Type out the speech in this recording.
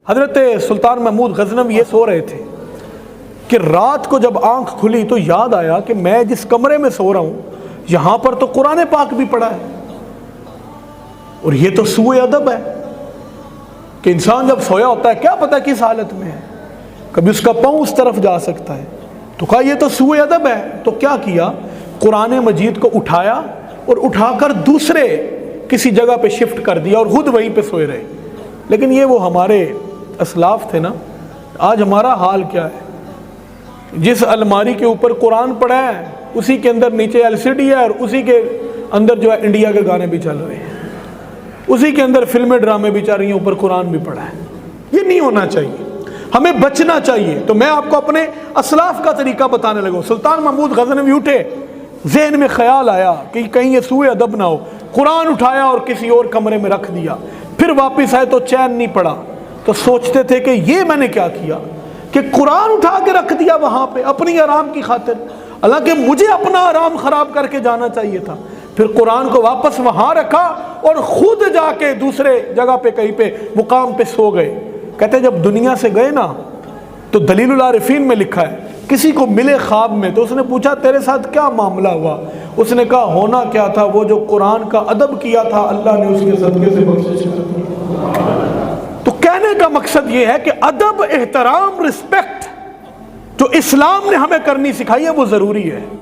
حضرت سلطان محمود غزنوی یہ سو رہے تھے کہ رات کو جب آنکھ کھلی تو یاد آیا کہ میں جس کمرے میں سو رہا ہوں یہاں پر تو قرآن پاک بھی پڑھا ہے، اور یہ تو سوء ادب ہے کہ انسان جب سویا ہوتا ہے کیا پتہ کس حالت میں ہے، کبھی اس کا پاؤں اس طرف جا سکتا ہے، تو کہا یہ تو سوء ادب ہے۔ تو کیا کیا، قرآن مجید کو اٹھایا اور اٹھا کر دوسرے کسی جگہ پہ شفٹ کر دیا اور خود وہیں پہ سوئے رہے۔ لیکن یہ وہ ہمارے اسلاف تھے نا، آج ہمارا حال کیا ہے، جس الماری کے اوپر قرآن پڑھا ہے اسی کے اندر نیچے LCD ہے، اور اسی کے اندر جو ہے انڈیا کے گانے بھی چل رہے ہیں، اسی کے اندر فلمیں ڈرامے بھی چل رہی ہیں، اوپر قرآن بھی پڑھا ہے۔ یہ نہیں ہونا چاہیے، ہمیں بچنا چاہیے۔ تو میں آپ کو اپنے اسلاف کا طریقہ بتانے لگا۔ سلطان محمود غزنوی اٹھے، ذہن میں خیال آیا کہ کہیں یہ سوء ادب نہ ہو، قرآن اٹھایا اور کسی اور کمرے میں رکھ دیا، پھر واپس آئے تو چین نہیں پڑا، تو سوچتے تھے کہ یہ میں نے کیا کیا کہ قرآن اٹھا کے رکھ دیا وہاں پہ اپنی آرام کی خاطر، حالانکہ مجھے اپنا آرام خراب کر کے جانا چاہیے تھا۔ پھر قرآن کو واپس وہاں رکھا اور خود جا کے دوسرے جگہ پہ کہیں پہ مقام پہ سو گئے۔ کہتے جب دنیا سے گئے نا تو دلیل العارفین میں لکھا ہے کسی کو ملے خواب میں تو اس نے پوچھا تیرے ساتھ کیا معاملہ ہوا، اس نے کہا ہونا کیا تھا، وہ جو قرآن کا ادب کیا تھا اللہ نے اس کے صدقے سے بخشش کر دیا۔ تو کہنے کا مقصد یہ ہے کہ ادب، احترام، رسپیکٹ جو اسلام نے ہمیں کرنی سکھائی ہے وہ ضروری ہے۔